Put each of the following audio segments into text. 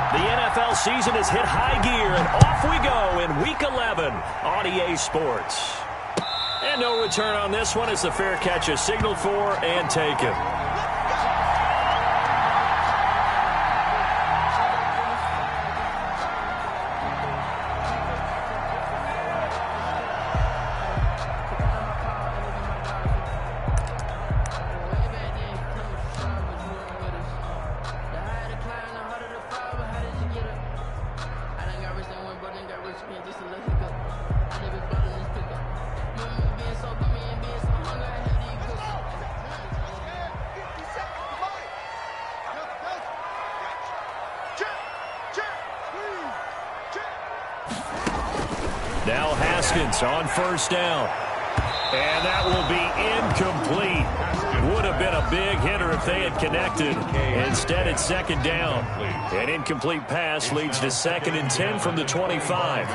The NFL season has hit high gear, and off we go in Week 11 on EA Sports. And no return on this one as the fair catch is signaled for and taken. Now Haskins on first down. And that will be incomplete. Would have been a big hitter if they had connected. Instead, it's second down. An incomplete pass leads to 2nd and 10 from the 25.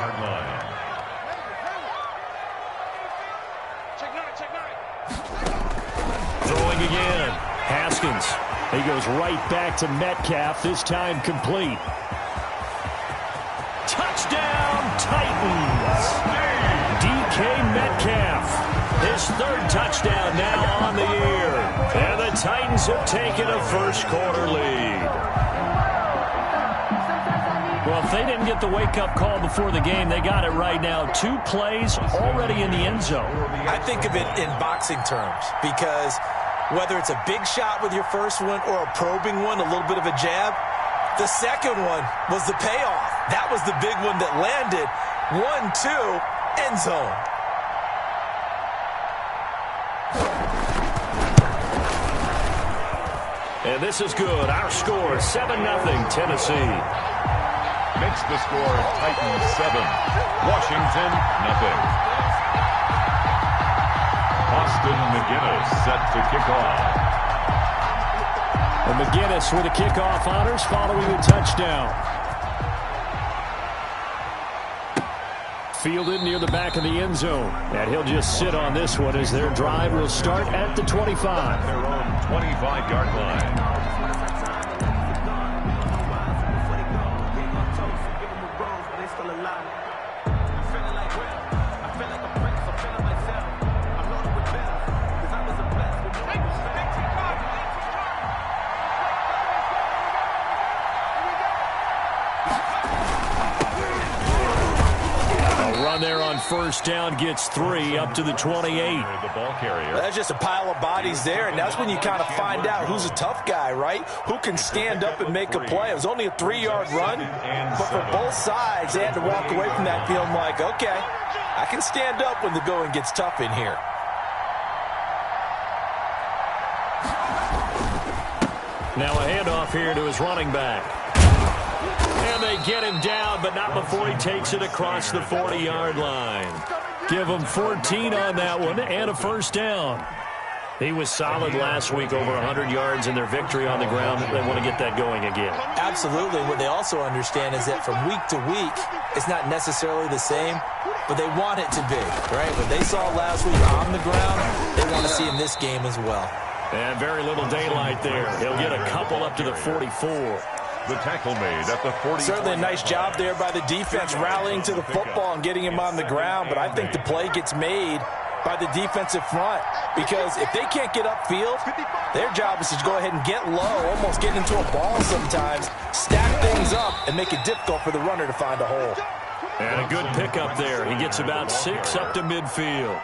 Throwing again. Haskins. He goes right back to Metcalf, this time complete. Touchdown, Titans. DK Metcalf. His 3rd touchdown now on the year. And the Titans have taken a first-quarter lead. Well, if they didn't get the wake-up call before the game, they got it right now. 2 plays already in the end zone. I think of it in boxing terms because whether it's a big shot with your first one or a probing one, a little bit of a jab, the second one was the payoff. That was the big one that landed. 1-2, end zone. And this is good. Our score, 7-0, Tennessee. Makes the score Titans 7, Washington 0. Austin McGinnis set to kick off. And McGinnis with the kickoff honors following a touchdown. Fielded near the back of the end zone. And he'll just sit on this one as their drive will start at the 25. Their own 25-yard line. There on first down gets 3 up to the 28. The ball carrier. That's just a pile of bodies there, and that's when you kind of find out who's a tough guy, right? Who can stand up and make a play. It was only a 3-yard run, but for both sides, they had to walk away from that feeling like, okay, I can stand up when the going gets tough in here. Now a handoff here to his running back. And they get him down, but not before he takes it across the 40-yard line. Give him 14 on that one and a first down. He was solid last week, over 100 yards in their victory on the ground. They want to get that going again. Absolutely. What they also understand is that from week to week, it's not necessarily the same, but they want it to be, right? What they saw last week on the ground, they want to see in this game as well. And very little daylight there. He'll get a couple up to the 44. The tackle made at the 40. Certainly a nice job there by the defense rallying to the football and getting him on the ground, but I think the play gets made by the defensive front because if they can't get upfield, their job is to go ahead and get low, almost get into a ball sometimes, stack things up, and make it difficult for the runner to find a hole. And a good pickup there. He gets about 6 up to midfield.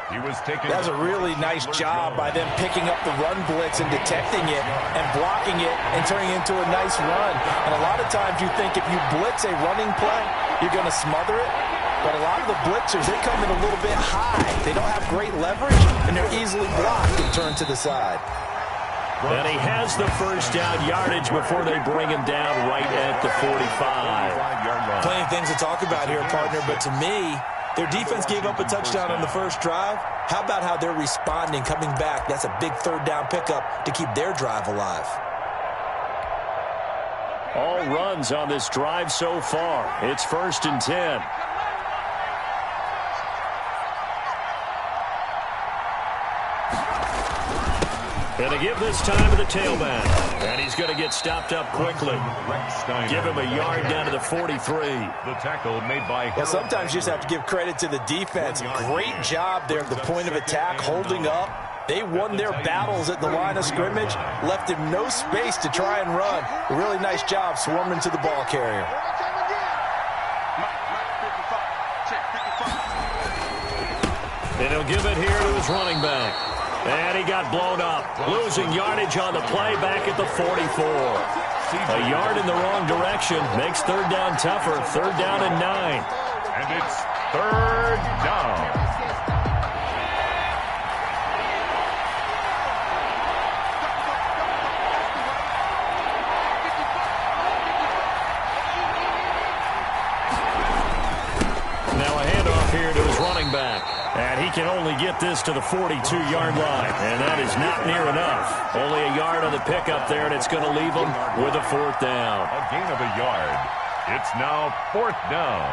That's a really nice job by them picking up the run blitz and detecting it and blocking it and turning it into a nice run. And a lot of times you think if you blitz a running play, you're going to smother it. But a lot of the blitzers, they come in a little bit high. They don't have great leverage, and they're easily blocked and turned to the side. And he has the first down yardage before they bring him down right at the 45. Plenty of things to talk about here, partner, but to me, their defense gave up a touchdown on the first drive. How about how they're responding, coming back? That's a big third down pickup to keep their drive alive. All runs on this drive so far. It's 1st and 10. And they give this time to the tailback. And he's going to get stopped up quickly. Give him a yard down to the 43. The tackle made by... Well, sometimes you just have to give credit to the defense. Great job there at the point of attack, holding up. They won their battles at the line of scrimmage, left him no space to try and run. A really nice job swarming to the ball carrier. And he'll give it here to his running back. And he got blown up, losing yardage on the play back at the 44. A yard in the wrong direction makes third down tougher. Third down and 9. And it's third down. Now a handoff here to his running back. And he can only get this to the 42-yard line. And that is not near enough. Only a yard on the pickup there, and it's going to leave him with a fourth down. A gain of a yard. It's now fourth down.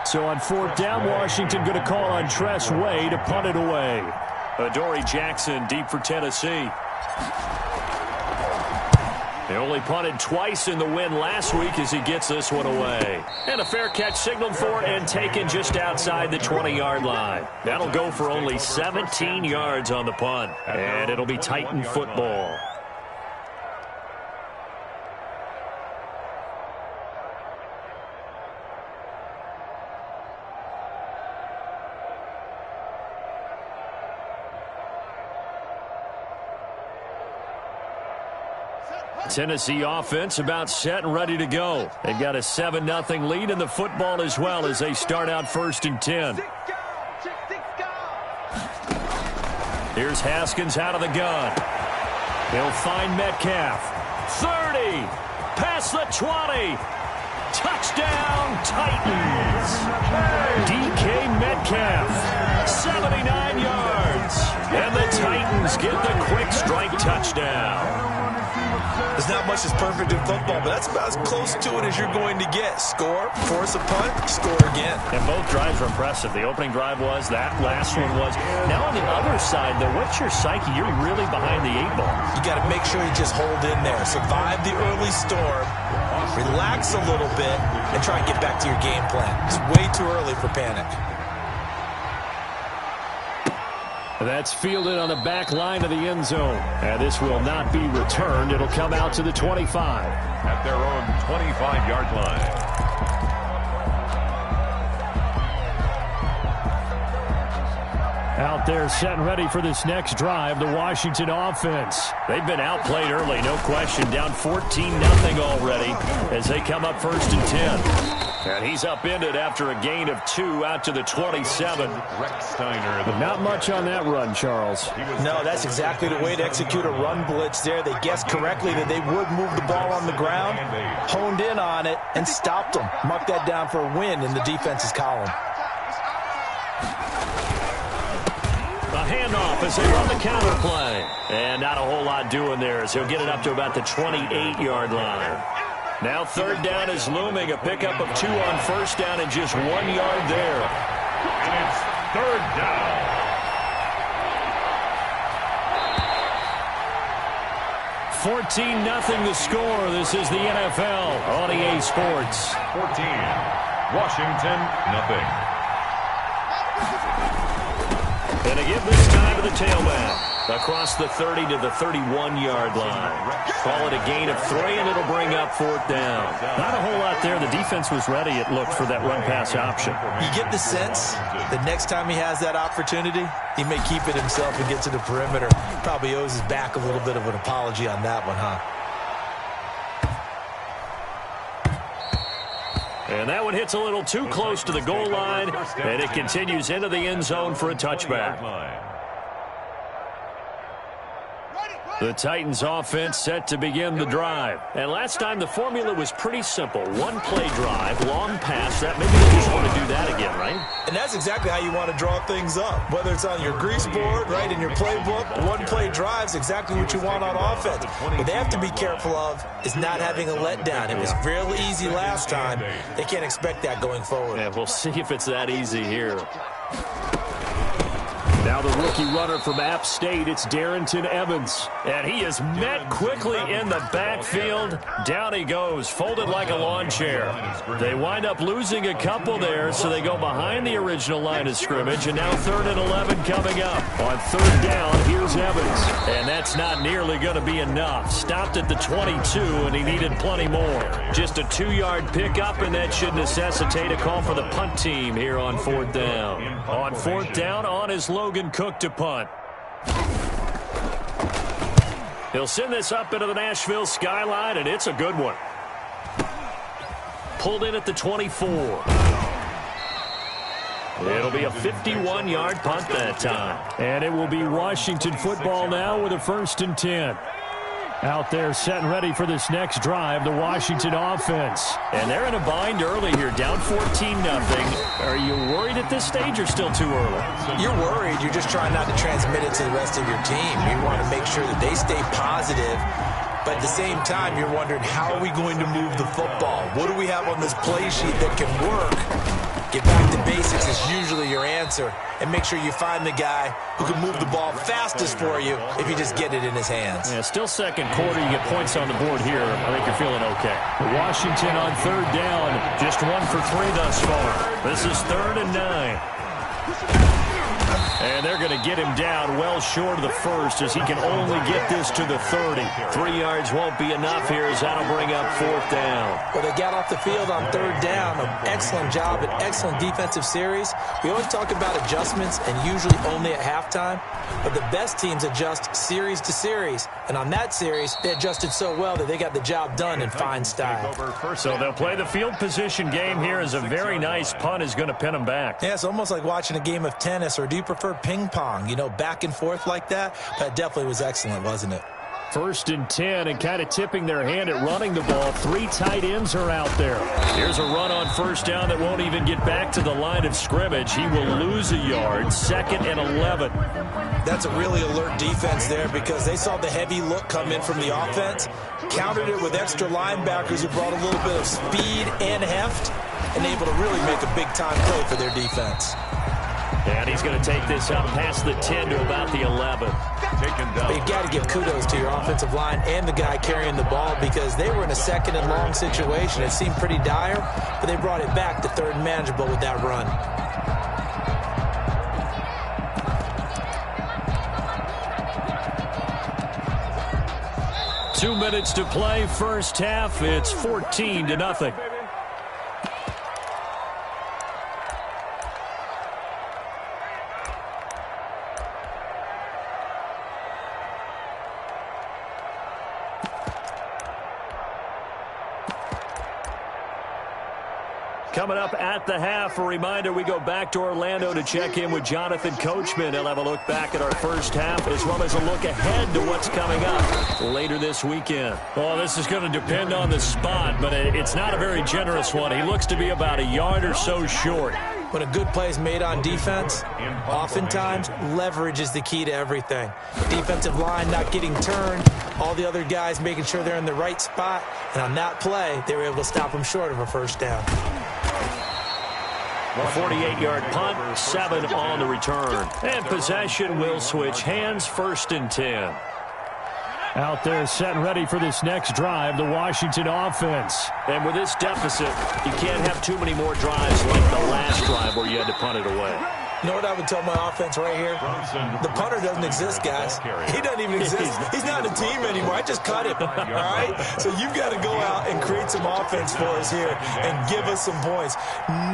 So on fourth down, Washington going to call on Tress Way to punt it away. Adoree Jackson deep for Tennessee. They only punted twice in the win last week as he gets this one away. And a fair catch signaled for and taken just outside the 20-yard line. That'll go for only 17 yards on the punt. And it'll be Titan football. Tennessee offense about set and ready to go. They've got a 7-0 lead in the football as well as they start out first and 10. Here's Haskins out of the gun. He'll find Metcalf. 30. Past the 20. Touchdown, Titans. DK Metcalf. 79 yards. And the Titans get the quick strike touchdown. There's not much that's perfect in football, but that's about as close to it as you're going to get. Score, force a punt, score again. And both drives were impressive. The opening drive was, that last one was. Now on the other side, though, what's your psyche? You're really behind the 8-ball. You got to make sure you just hold in there. Survive the early storm, relax a little bit, and try and get back to your game plan. It's way too early for panic. That's fielded on the back line of the end zone. And this will not be returned. It'll come out to the 25. At their own 25-yard line. Out there set and ready for this next drive, the Washington offense. They've been outplayed early, no question. Down 14-0 already as they come up first and 10. And he's upended after a gain of 2 out to the 27. Not much on that run, Charles. No, that's exactly the way to execute a run blitz there. They guessed correctly that they would move the ball on the ground, honed in on it, and stopped them. Mark that down for a win in the defense's column. A handoff as they run the counter play. And not a whole lot doing there as he'll get it up to about the 28-yard line. Now third down is looming. A pickup of 2 on first down and just 1 yard there. And it's third down. $14-0 the score. This is the NFL on EA Sports. 14. Washington, nothing. And again this time to the tailback. Across the 30 to the 31-yard line. Call it a gain of 3, and it'll bring up fourth down. Not a whole lot there. The defense was ready, it looked, for that run-pass option. You get the sense that next time he has that opportunity, he may keep it himself and get to the perimeter. Probably owes his back a little bit of an apology on that one, huh? And that one hits a little too close to the goal line, and it continues into the end zone for a touchback. The Titans offense set to begin the drive. And last time the formula was pretty simple. One play drive, long pass. That maybe they just want to do that again, right? And that's exactly how you want to draw things up. Whether it's on your grease board, right, in your playbook, one play drive is exactly what you want on offense. What they have to be careful of is not having a letdown. It was fairly easy last time. They can't expect that going forward. Yeah, we'll see if it's that easy here. Now Now the rookie runner from App State, it's Darrington Evans. And he is met quickly in the backfield. Down he goes, folded like a lawn chair. They wind up losing a couple there, so they go behind the original line of scrimmage. And now 3rd and 11 coming up. On 3rd down, here's Evans. And that's not nearly going to be enough. Stopped at the 22, and he needed plenty more. Just a 2-yard pickup, and that should necessitate a call for the punt team here on 4th down. On 4th down, on is Logan Cook to punt. He'll send this up into the Nashville skyline, and it's a good one. Pulled in at the 24. It'll be a 51-yard punt that time. And it will be Washington football now with a 1st and 10. Out there set and ready for this next drive, the Washington offense. And they're in a bind early here, down 14-0. Are you worried at this stage or still too early? You're worried. You're just trying not to transmit it to the rest of your team. You want to make sure that they stay positive. But at the same time, you're wondering, how are we going to move the football? What do we have on this play sheet that can work? Get back to basics is usually your answer. And make sure you find the guy who can move the ball fastest for you if you just get it in his hands. Yeah, still second quarter. You get points on the board here. I think you're feeling okay. Washington on 3rd down. Just 1 for 3 thus far. This is 3rd and 9. And they're going to get him down well short of the 1st as he can only get this to the 30. 3 yards won't be enough here as that'll bring up 4th down. Well, they got off the field on 3rd down. An excellent job, an excellent defensive series. We always talk about adjustments and usually only at halftime. But the best teams adjust series to series. And on that series, they adjusted so well that they got the job done in fine style. So they'll play the field position game here as a very nice punt is going to pin them back. Yeah, it's almost like watching a game of tennis, or do you prefer ping pong, you know, back and forth like that? That definitely was excellent, wasn't it? 1st and 10, and kind of tipping their hand at running the ball. 3 tight ends are out there. Here's a run on 1st down that won't even get back to the line of scrimmage. He will lose a yard. 2nd and 11. That's a really alert defense there because they saw the heavy look come in from the offense, countered it with extra linebackers who brought a little bit of speed and heft, and able to really make a big-time play for their defense. And he's going to take this up past the 10 to about the 11. You've got to give kudos to your offensive line and the guy carrying the ball because they were in a 2nd and long situation. It seemed pretty dire, but they brought it back to 3rd and manageable with that run. Two minutes to play, first half. It's 14-0. Coming up at the half, a reminder, we go back to Orlando to check in with Jonathan Coachman. He'll have a look back at our first half as well as a look ahead to what's coming up later this weekend. Well, this is going to depend on the spot, but it's not a very generous one. He looks to be about a yard or so short. When a good play is made on defense, oftentimes leverage is the key to everything. Defensive line not getting turned, all the other guys making sure they're in the right spot, and on that play, they were able to stop them short of a 1st down. A 48-yard punt, 7 on the return. And possession will switch hands, 1st and 10. Out there set and ready for this next drive, the Washington offense. And with this deficit, you can't have too many more drives like the last drive where you had to punt it away. You know what I would tell my offense right here? The punter doesn't exist, guys. He doesn't even exist. He's not in the team anymore. I just cut him, all right? So you've got to go out and create some offense for us here and give us some points.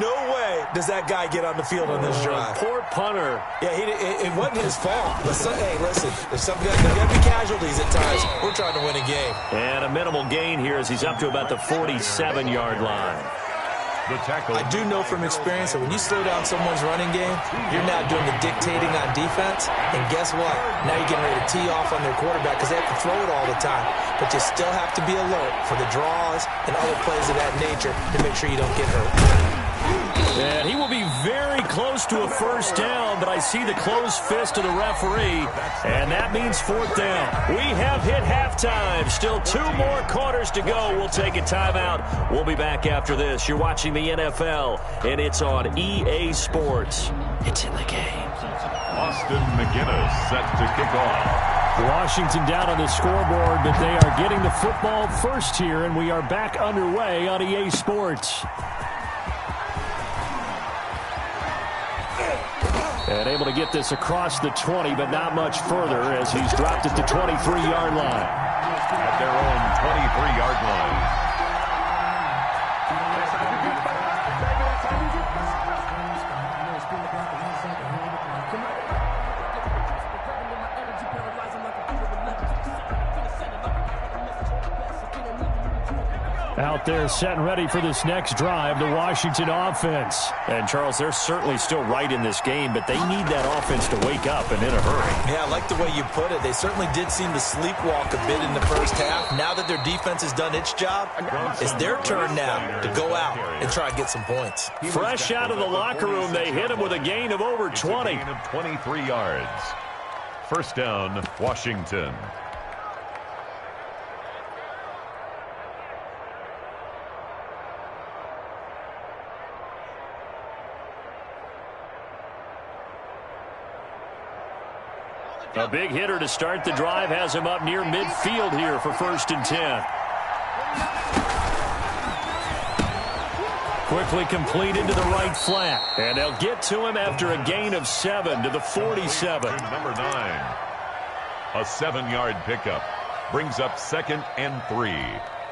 No way does that guy get on the field on this drive. Poor punter. Yeah, it wasn't his fault. But hey, listen, there's got to be casualties at times. We're trying to win a game. And a minimal gain here as he's up to about the 47-yard line. I do know from experience that when you slow down someone's running game, you're now doing the dictating on defense. And guess what? Now you're getting ready to tee off on their quarterback because they have to throw it all the time. But you still have to be alert for the draws and other plays of that nature to make sure you don't get hurt. And he will be very close to a 1st down, but I see the closed fist of the referee, and that means 4th down. We have hit halftime. Still 2 more quarters to go. We'll take a timeout. We'll be back after this. You're watching the NFL, and it's on EA Sports. It's in the game. Austin McGinnis set to kick off. Washington down on the scoreboard, but they are getting the football first here, and we are back underway on EA Sports. And able to get this across the 20, but not much further as he's dropped at the 23-yard line. At their own 23-yard line. Out there set and ready for this next drive, the Washington offense. And, Charles, they're certainly still right in this game, but they need that offense to wake up and in a hurry. Yeah, I like the way you put it. They certainly did seem to sleepwalk a bit in the first half. Now that their defense has done its job, it's their turn now to go out and try and get some points. Fresh out of the locker room, they hit him with a gain of over 20. A gain of 23 yards. First down, Washington. A big hitter to start the drive has him up near midfield here for 1st and 10. Quickly completed to the right flat. And they'll get to him after a gain of 7 to the 47. Number 9. A 7-yard pickup. Brings up 2nd and 3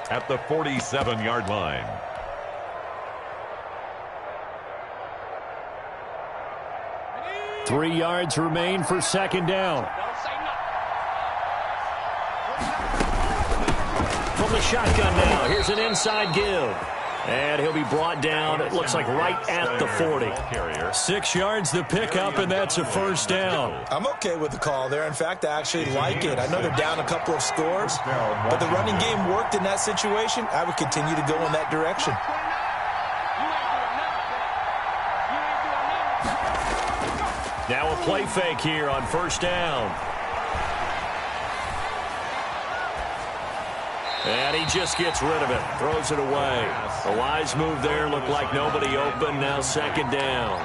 at the 47-yard line. Three yards remain for 2nd down. From the shotgun now, here's an inside give. And he'll be brought down, it looks like right at the 40. 6 yards the pickup, and that's a 1st down. I'm okay with the call there. In fact, I actually like it. I know they're down a couple of scores, but the running game worked in that situation. I would continue to go in that direction. Now a play fake here on 1st down. And he just gets rid of it. Throws it away. A wise move there. Looked like nobody open. Now 2nd down.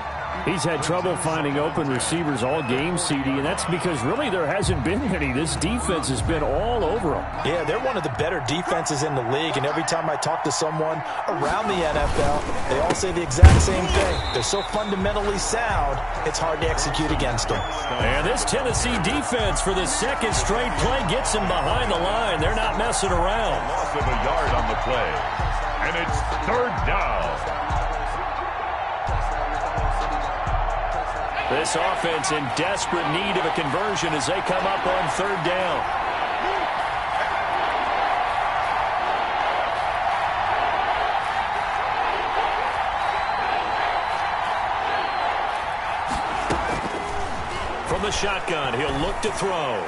He's had trouble finding open receivers all game, CD, and that's because really there hasn't been any. This defense has been all over him. Yeah, they're one of the better defenses in the league, and every time I talk to someone around the NFL, they all say the exact same thing. They're so fundamentally sound, it's hard to execute against them. And this Tennessee defense for the 2nd straight play gets him behind the line. They're not messing around. Loss of a yard on the play. And it's 3rd down. This offense in desperate need of a conversion as they come up on 3rd down. From the shotgun, he'll look to throw.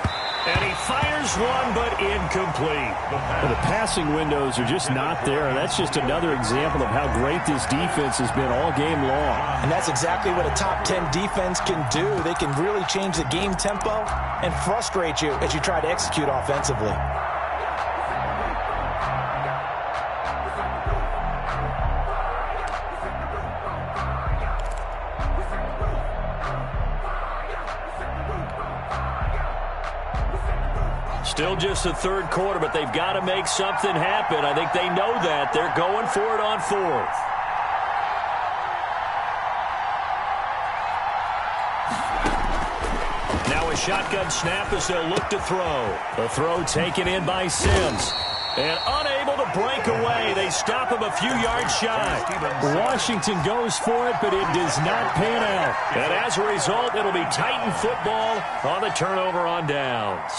And he fires one, but incomplete. Well, the passing windows are just not there. That's just another example of how great this defense has been all game long. And that's exactly what a top 10 defense can do. They can really change the game tempo and frustrate you as you try to execute offensively. Still just the 3rd quarter, but they've got to make something happen. I think they know that. They're going for it on 4th. Now a shotgun snap as they'll look to throw. The throw taken in by Sims. And unable to break away. They stop him a few yards shy. Washington goes for it, but it does not pan out. And as a result, it'll be Titan football on the turnover on downs.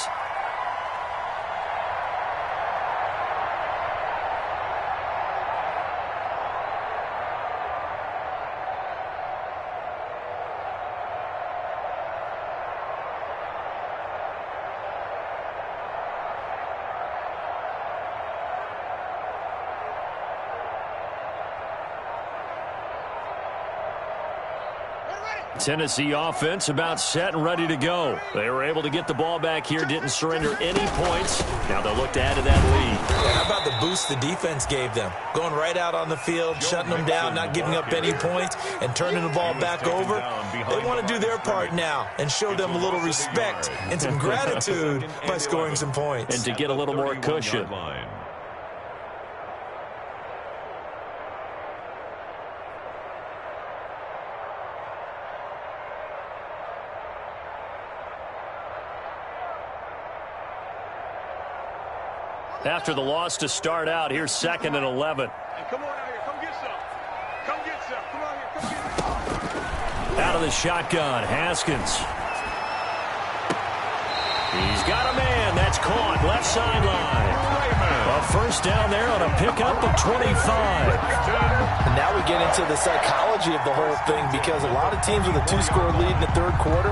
Tennessee offense about set and ready to go. They were able to get the ball back here, didn't surrender any points. Now they'll look to add to that lead. Yeah, how about the boost the defense gave them? Going right out on the field, shutting them down, not giving up any points, and turning the ball back over. They want to do their part now and show them a little respect and some gratitude by scoring some points. And to get a little more cushion. After the loss to start out, here's 2nd and 11. Hey, come on out here. Come get some. Come get some. Come on here. Come get some. Out of the shotgun, Haskins. He's got a man. That's caught. Left sideline. A first down there on a pickup of 25. And now we get into the psychology of the whole thing, because a lot of teams with a 2-score lead in the third quarter,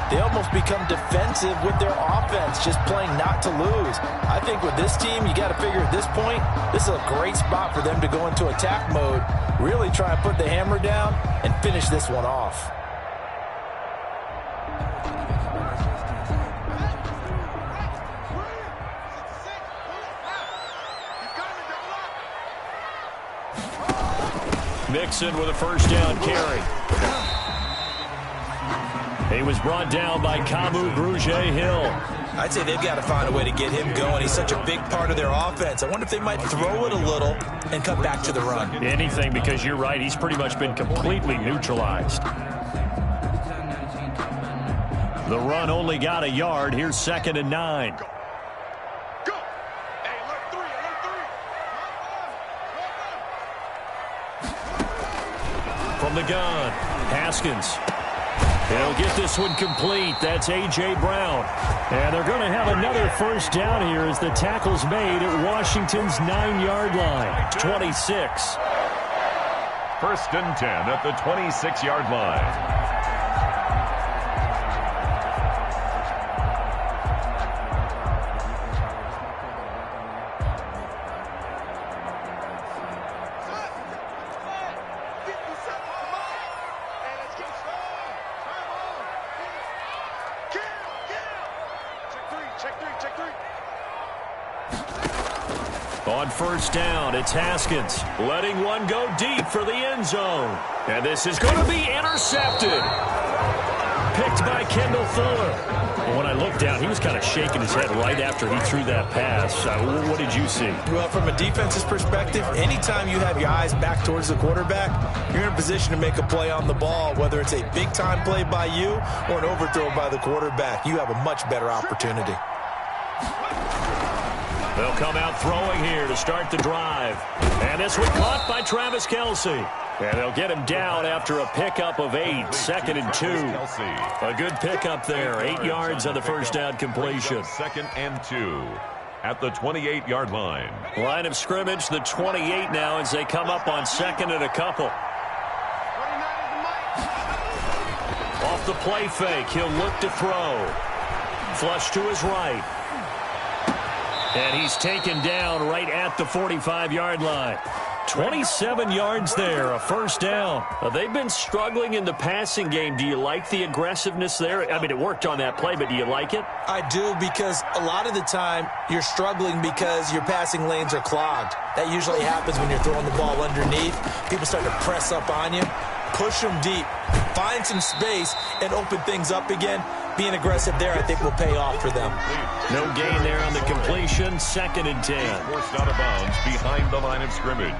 they almost become defensive with their offense, just playing not to lose. I think with this team, you got to figure at this point, this is a great spot for them to go into attack mode, really try and put the hammer down and finish this one off. Mixon with a first down carry. He was brought down by Kamu Grugier-Hill. I'd say they've got to find a way to get him going. He's such a big part of their offense. I wonder if they might throw it a little and cut back to the run. Anything, because you're right, he's pretty much been completely neutralized. The run only got a yard. Here's 2nd and 9. Go. Hey, alert 3. From the gun, Haskins. He'll get this one complete. That's A.J. Brown. And they're going to have another first down here as the tackle's made at Washington's 9-yard line. 26. 1st and 10 at the 26-yard line. On first down, it's Haskins letting one go deep for the end zone. And this is going to be intercepted. Picked by Kendall Fuller. When I looked down, he was kind of shaking his head right after he threw that pass. What did you see? Well, from a defense's perspective, anytime you have your eyes back towards the quarterback, you're in a position to make a play on the ball, whether it's a big-time play by you or an overthrow by the quarterback. You have a much better opportunity. They'll come out throwing here to start the drive. And this one caught by Travis Kelce. And they'll get him down after a pickup of 8. 2nd and 2. A good pickup there. 8 yards on the first down completion. 2nd and 2 at the 28-yard line. Line of scrimmage, the 28 now as they come up on 2nd and a couple. Off the play fake, he'll look to throw. Flush to his right. And he's taken down right at the 45-yard line. 27 yards there, a first down. They've been struggling in the passing game. Do you like the aggressiveness there? I mean, it worked on that play, but do you like it? I do, because a lot of the time you're struggling because your passing lanes are clogged. That usually happens when you're throwing the ball underneath. People start to press up on you. Push them deep. Find some space and open things up again. Being aggressive there, I think, will pay off for them. No gain there on the completion. 2nd and 10. Forced out of bounds behind the line of scrimmage.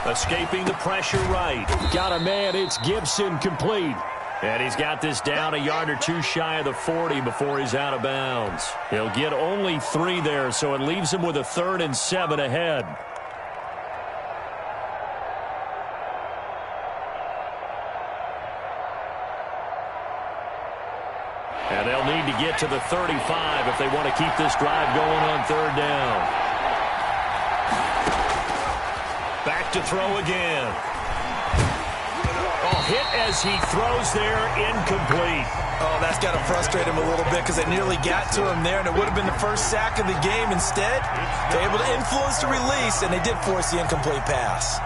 Escaping the pressure right. Got a man. It's Gibson complete. And he's got this down a yard or two shy of the 40 before he's out of bounds. He'll get only 3 there, so it leaves him with a 3rd and 7 ahead. And they'll need to get to the 35 if they want to keep this drive going on 3rd down. Back to throw again. Oh, hit as he throws there, incomplete. Oh, that's got to frustrate him a little bit because they nearly got to him there, and it would have been the first sack of the game. Instead, they're able to influence the release, and they did force the incomplete pass.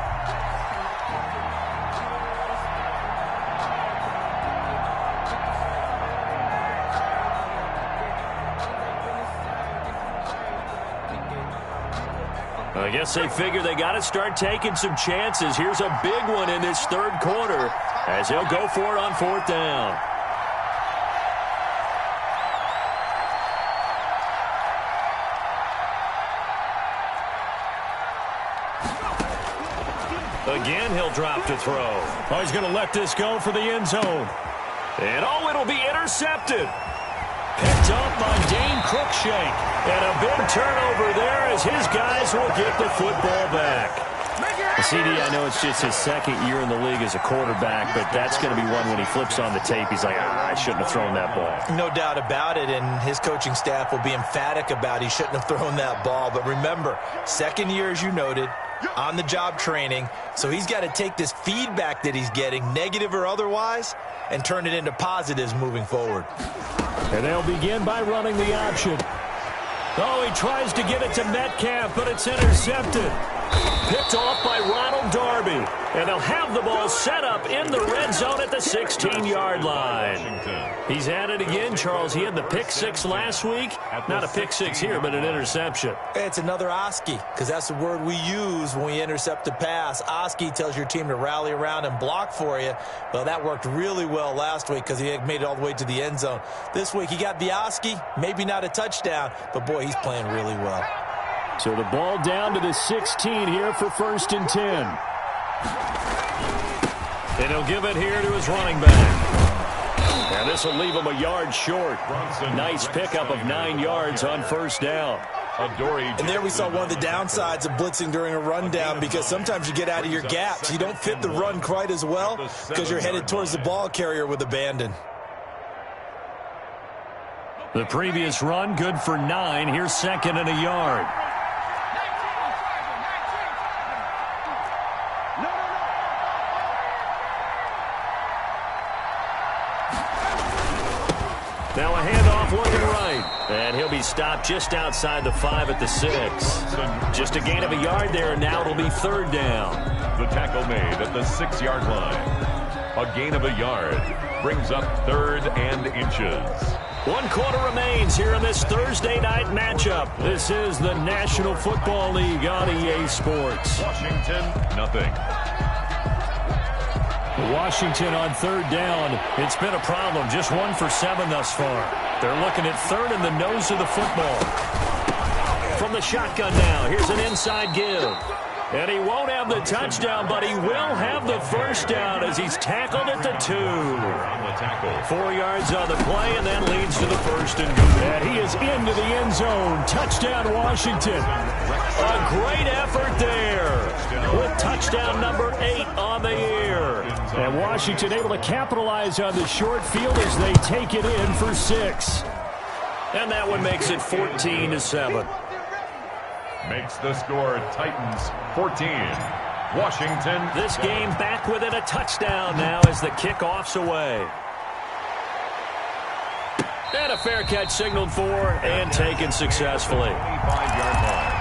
I guess they figure they got to start taking some chances. Here's a big one in this third quarter as he'll go for it on fourth down. Again, he'll drop to throw. Oh, he's going to let this go for the end zone. And oh, it'll be intercepted. Picked up by Dane Cruikshank. And a big turnover there as his guys will get the football back. CD, I know it's just his second year in the league as a quarterback, but that's going to be one when he flips on the tape. He's like, I shouldn't have thrown that ball. No doubt about it, and his coaching staff will be emphatic about he shouldn't have thrown that ball. But remember, second year, as you noted, on-the-job training, so he's got to take this feedback that he's getting, negative or otherwise, and turn it into positives moving forward. And they'll begin by running the option. Oh, he tries to get it to Metcalf, but it's intercepted. Picked off by Ronald Darby. And they'll have the ball set up in the red zone at the 16-yard line. He's at it again, Charles. He had the pick six last week. Not a pick six here, but an interception. It's another Oski, because that's the word we use when we intercept a pass. Oski tells your team to rally around and block for you. Well, that worked really well last week because he made it all the way to the end zone. This week, he got the Oski, maybe not a touchdown, but, boy, he's playing really well. So the ball down to the 16 here for 1st and 10. And he'll give it here to his running back. And this will leave him a yard short. Nice pickup of 9 yards on first down. And there we saw one of the downsides of blitzing during a rundown, because sometimes you get out of your gaps. You don't fit the run quite as well because you're headed towards the ball carrier with abandon. The previous run good for 9. Here's 2nd and a yard. Now a handoff looking right. And he'll be stopped just outside the 5 at the 6. Just a gain of a yard there, and now it'll be 3rd down. The tackle made at the 6-yard line. A gain of a yard brings up 3rd and inches. 1 quarter remains here in this Thursday night matchup. This is the National Football League on EA Sports. Washington, nothing. Washington on 3rd down. It's been a problem. Just 1 for 7 thus far. They're looking at 3rd in the nose of the football. From the shotgun now, here's an inside give. And he won't have the touchdown, but he will have the first down as he's tackled at the 2. 4 yards on the play, and that leads to the 1st and goal. And he is into the end zone. Touchdown, Washington. A great effort there with touchdown number 8 on the year. And Washington able to capitalize on the short field as they take it in for 6. And that one makes it 14-7. Makes the score Titans 14. Washington. This game back within a touchdown now as the kickoff's away. And a fair catch signaled for and taken successfully. 25-yard line.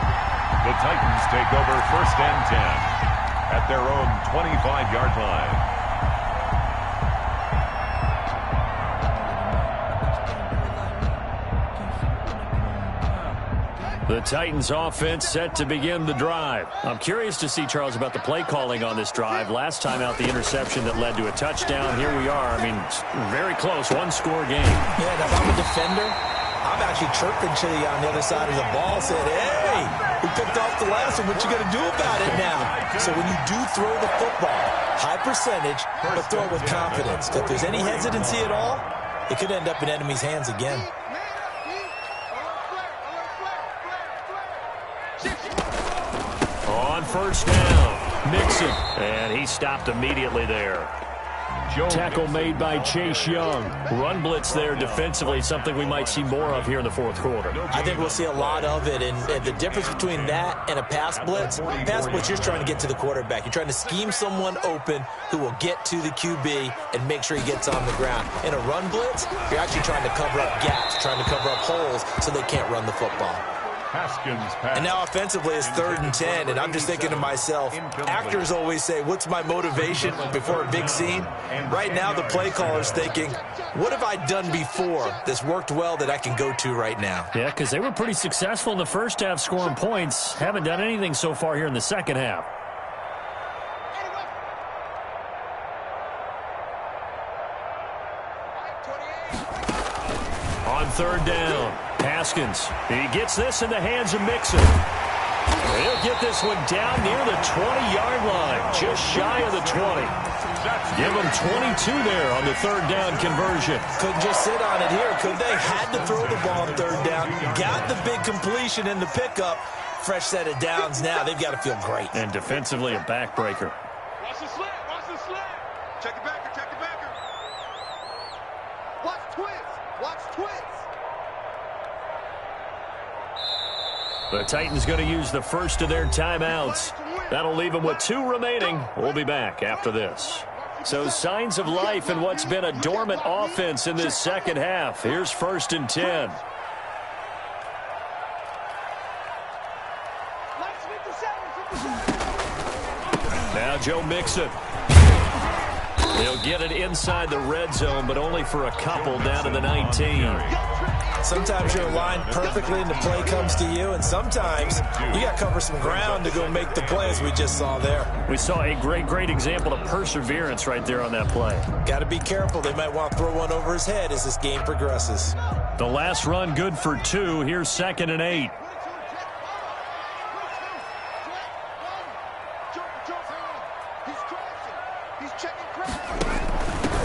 The Titans take over 1st and 10 at their own 25-yard line. The Titans offense set to begin the drive. I'm curious to see, Charles, about the play calling on this drive. Last time out, the interception that led to a touchdown. Here we are. I mean, very close, 1-score game. Yeah, and if I'm a defender, I'm actually chirping to you on the other side of the ball, saying, hey, we picked off the last one. What you going to do about it now? So when you do throw the football, high percentage, but throw it with confidence. If there's any hesitancy at all, it could end up in enemy's hands again. On first down, Mixon. And he stopped immediately there. Tackle made by Chase Young. Run blitz there defensively, something we might see more of here in the fourth quarter. I think we'll see a lot of it, and the difference between that and a pass blitz, you're trying to get to the quarterback. You're trying to scheme someone open who will get to the QB and make sure he gets on the ground. In a run blitz, you're actually trying to cover up gaps, trying to cover up holes so they can't run the football. And now offensively it's 3rd and 10, and I'm just thinking to myself, actors always say, what's my motivation before a big scene? Right now the play caller's thinking, what have I done before that's worked well that I can go to right now? Yeah, because they were pretty successful in the first half scoring points. Haven't done anything so far here in the second half. On 3rd down, Haskins. He gets this in the hands of Mixon. He'll get this one down near the 20-yard line, just shy of the 20. Give him 22 there on the 3rd down conversion. Couldn't just sit on it here, could they? Had to throw the ball on 3rd down. Got the big completion in the pickup. Fresh set of downs now. They've got to feel great. And defensively, a backbreaker. Watch the slant. Watch the slant. Check the backer. Check the backer. Watch twins. Watch twins. The Titans going to use the first of their timeouts. That'll leave them with 2 remaining. We'll be back after this. So signs of life in what's been a dormant offense in this second half. Here's 1st and 10. Now Joe Mixon. He'll get it inside the red zone, but only for a couple down to the 19. Sometimes you're aligned perfectly and the play comes to you, and sometimes you got to cover some ground to go make the play, as we just saw there. We saw a great example of perseverance right there on that play. Got to be careful. They might want to throw one over his head as this game progresses. The last run good for 2. Here's 2nd and 8.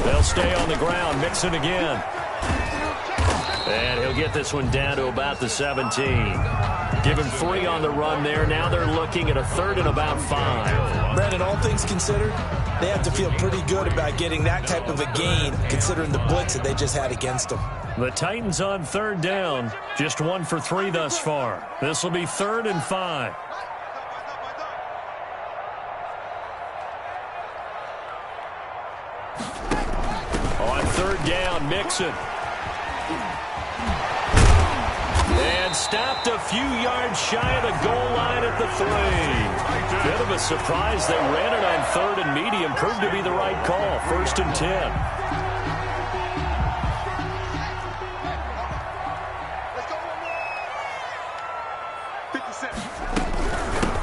They'll stay on the ground. Mixon again. And he'll get this one down to about the 17. Give him 3 on the run there. Now they're looking at a 3rd and about 5. Brandon, all things considered, they have to feel pretty good about getting that type of a gain, considering the blitz that they just had against them. The Titans on 3rd down. Just 1 for 3 thus far. This will be 3rd and 5. On 3rd down, Mixon. And stopped a few yards shy of the goal line at the 3. Bit of a surprise. They ran it on 3rd and medium. Proved to be the right call. 1st and 10.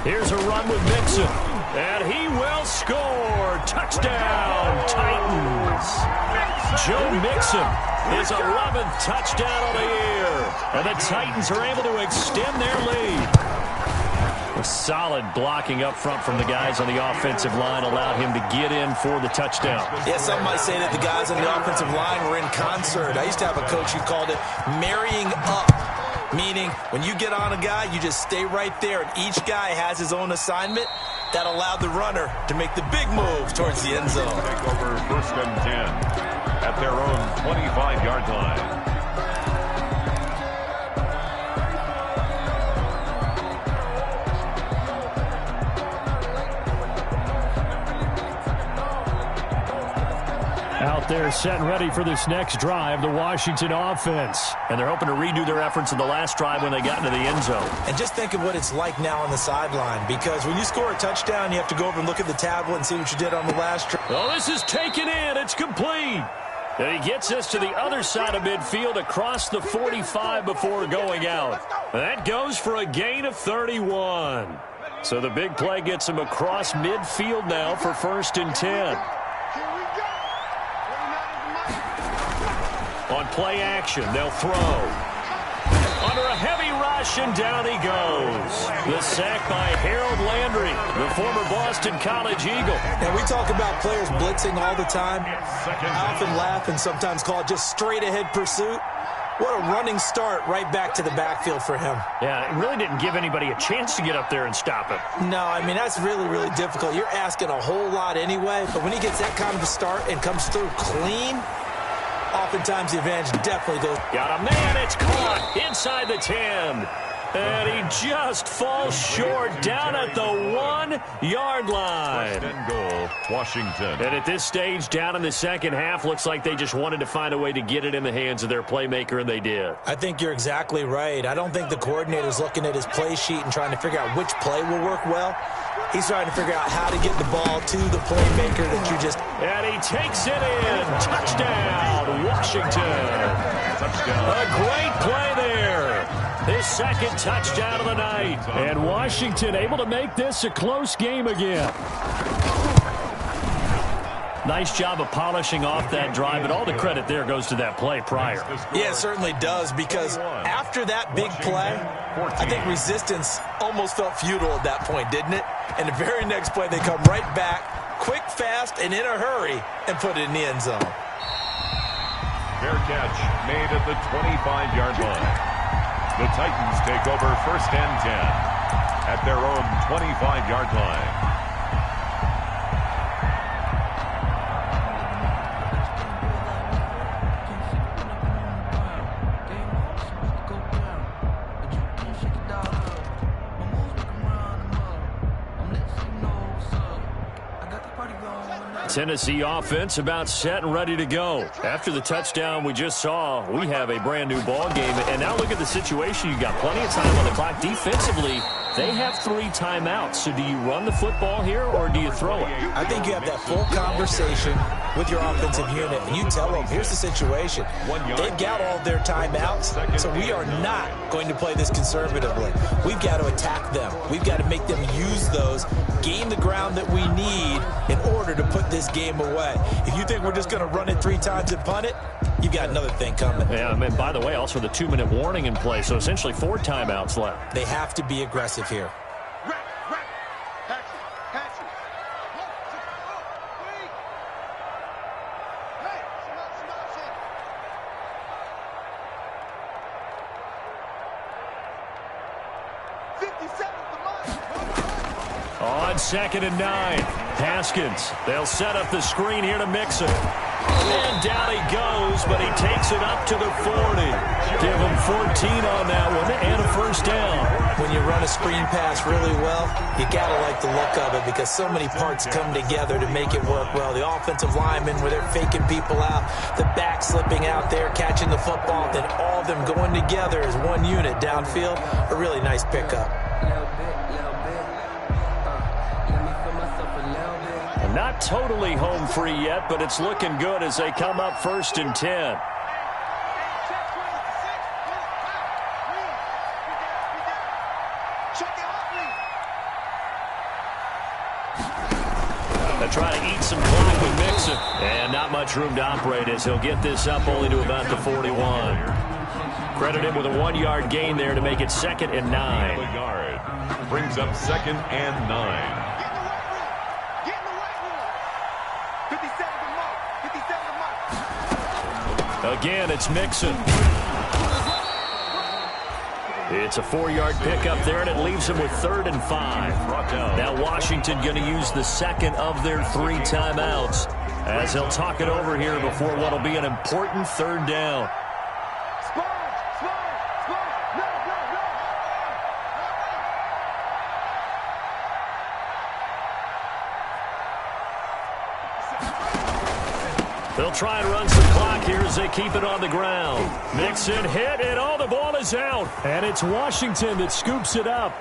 Here's a run with Mixon. And he will score. Touchdown, Titans. Joe Mixon, his 11th touchdown of the year. And the Titans are able to extend their lead. A solid blocking up front from the guys on the offensive line allowed him to get in for the touchdown. Yeah, some might say that the guys on the offensive line were in concert. I used to have a coach who called it marrying up. Meaning, when you get on a guy, you just stay right there, and each guy has his own assignment. That allowed the runner to make the big move towards the end zone. Take over 1st and 10 at their own 25-yard line. Out there set and ready for this next drive, the Washington offense. And they're hoping to redo their efforts in the last drive when they got into the end zone. And just think of what it's like now on the sideline, because when you score a touchdown, you have to go over and look at the tablet and see what you did on the last drive. Oh, this is taken in. It's complete. And he gets us to the other side of midfield across the 45 before going out. That goes for a gain of 31. So the big play gets him across midfield now for 1st and 10. On play action, they'll throw. Under a heavy rush, and down he goes. The sack by Harold Landry, the former Boston College Eagle. And we talk about players blitzing all the time. I often laugh and sometimes call it just straight-ahead pursuit. What a running start right back to the backfield for him. Yeah, it really didn't give anybody a chance to get up there and stop him. No, I mean, that's really, really difficult. You're asking a whole lot anyway, but when he gets that kind of a start and comes through clean, oftentimes the advantage definitely goes. Got a man, it's caught inside the 10. And he just falls short down at the 1-yard line. First and goal, Washington. And at this stage, down in the second half, looks like they just wanted to find a way to get it in the hands of their playmaker, and they did. I think you're exactly right. I don't think the coordinator's looking at his play sheet and trying to figure out which play will work well. He's trying to figure out how to get the ball to the playmaker that you just... And he takes it in. Touchdown, Washington. Touchdown. A great play there. His second touchdown of the night. And Washington able to make this a close game again. Nice job of polishing off that drive, but all the credit there goes to that play prior. Yeah, it certainly does, because after that big play, I think resistance almost felt futile at that point, didn't it? And the very next play, they come right back, quick, fast, and in a hurry, and put it in the end zone. Fair catch made at the 25-yard line. The Titans take over first and 10 at their own 25-yard line. Tennessee offense about set and ready to go. After the touchdown we just saw, we have a brand new ball game. And now look at the situation. You got plenty of time on the clock. Defensively, they have 3 timeouts. So do you run the football here or do you throw it? I think you have that full conversation with your offensive unit, and you tell them, here's the situation. They've got all their timeouts, so we are not going to play this conservatively. We've got to attack them. We've got to make them use those, gain the ground that we need in order to put this game away. If you think we're just going to run it 3 times and punt it, you've got another thing coming. Yeah, and by the way, also the 2-minute warning in play, so essentially 4 timeouts left. They have to be aggressive here. 57 2nd and 9. Haskins. They'll set up the screen here to Mixon. And down he goes, but he takes it up to the 40. Give him 14 on that one and a first down. When you run a screen pass really well, you got to like the look of it because so many parts come together to make it work well. The offensive linemen, where they're faking people out, the back slipping out there, catching the football, then all of them going together as one unit downfield. A really nice pickup. Not totally home free yet, but it's looking good as they come up 1st and 10. They're trying to eat some clock with Mixon. And not much room to operate as he'll get this up only to about the 41. Credit him with a 1-yard gain there to make it 2nd and 9. Brings up 2nd and 9. Again, it's Mixon. It's a 4-yard pickup there, and it leaves him with 3rd and 5. Now Washington going to use the second of their 3 timeouts as they'll talk it over here before what will be an important 3rd down. They'll try and run some clock here as they keep it on the ground. Mixon hit, and the ball is out. And it's Washington that scoops it up.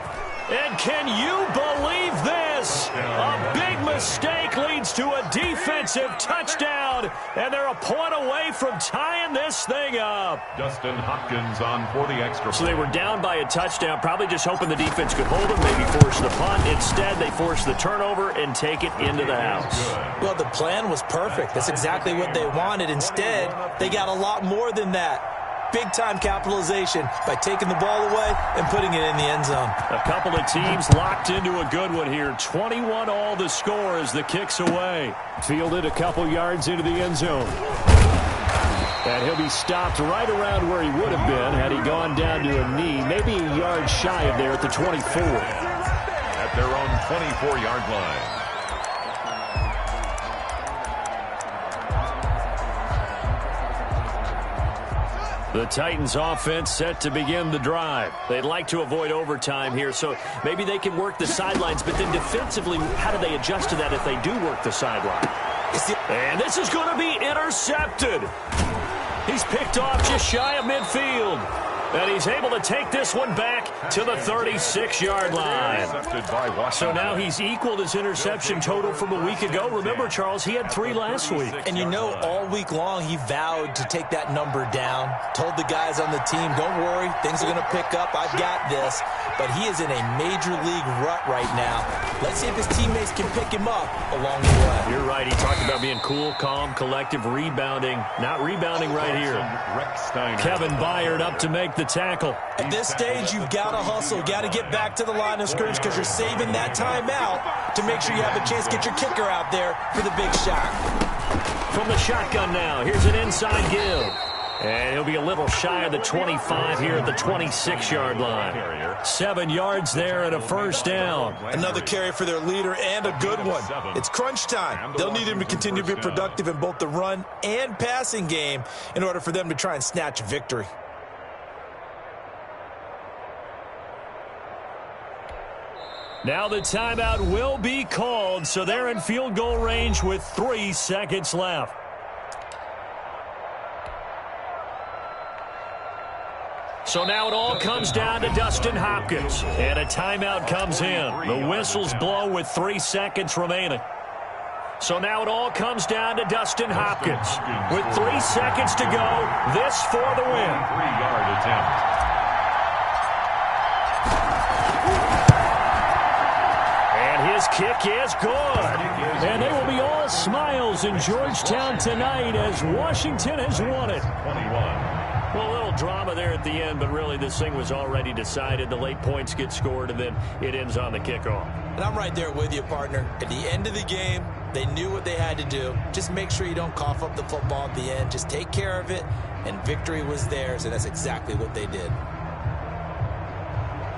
And can you believe this? A big mistake leads to a defensive touchdown, and they're a point away from tying this thing up. Dustin Hopkins on for the extra. So they were down by a touchdown, probably just hoping the defense could hold them, maybe force the punt. Instead, they force the turnover and take it into the house. Well, the plan was perfect. That's exactly what they wanted. Instead, they got a lot more than that. Big-time capitalization by taking the ball away and putting it in the end zone. A couple of teams locked into a good one here. 21 all the score as the kick's away. Fielded a couple yards into the end zone. And he'll be stopped right around where he would have been had he gone down to a knee, maybe a yard shy of there at the 24. At their own 24-yard line. The Titans offense set to begin the drive. They'd like to avoid overtime here, so maybe they can work the sidelines, but then defensively, how do they adjust to that if they do work the sideline? And this is going to be intercepted. He's picked off just shy of midfield. And he's able to take this one back to the 36-yard line. So now he's equaled his interception total from a week ago. Remember, Charles, he had 3 last week. And you know, all week long, he vowed to take that number down. Told the guys on the team, don't worry, things are going to pick up. I've got this. But he is in a major league rut right now. Let's see if his teammates can pick him up along the way. You're right. He talked about being cool, calm, collective, rebounding. Not rebounding right here. Kevin Byard up to make the tackle. At this stage, you've got to hustle. Got to get back to the line of scrimmage because you're saving that timeout to make sure you have a chance to get your kicker out there for the big shot. From the shotgun now, here's an inside give. And he'll be a little shy of the 25 here at the 26-yard line. 7 yards there and a first down. Another carry for their leader and a good one. It's crunch time. They'll need him to continue to be productive in both the run and passing game in order for them to try and snatch a victory. Now the timeout will be called, so they're in field goal range with 3 seconds left. So now it all comes down to Dustin Hopkins. And a timeout comes in. The whistles blow with 3 seconds remaining. So now it all comes down to Dustin Hopkins. With 3 seconds to go, this for the win. 3-yard attempt. And his kick is good. And they will be all smiles in Georgetown tonight as Washington has won it. 21. Well, a little drama there at the end, but really this thing was already decided. The late points get scored, and then it ends on the kickoff. And I'm right there with you, partner. At the end of the game, they knew what they had to do. Just make sure you don't cough up the football at the end. Just take care of it, and victory was theirs, and that's exactly what they did.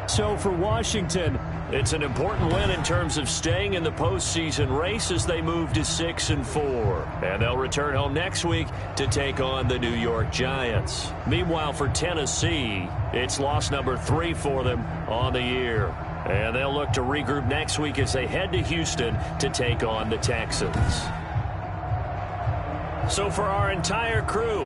So for Washington, it's an important win in terms of staying in the postseason race as they move to 6-4. And they'll return home next week to take on the New York Giants. Meanwhile, for Tennessee, it's loss number 3 for them on the year. And they'll look to regroup next week as they head to Houston to take on the Texans. So for our entire crew,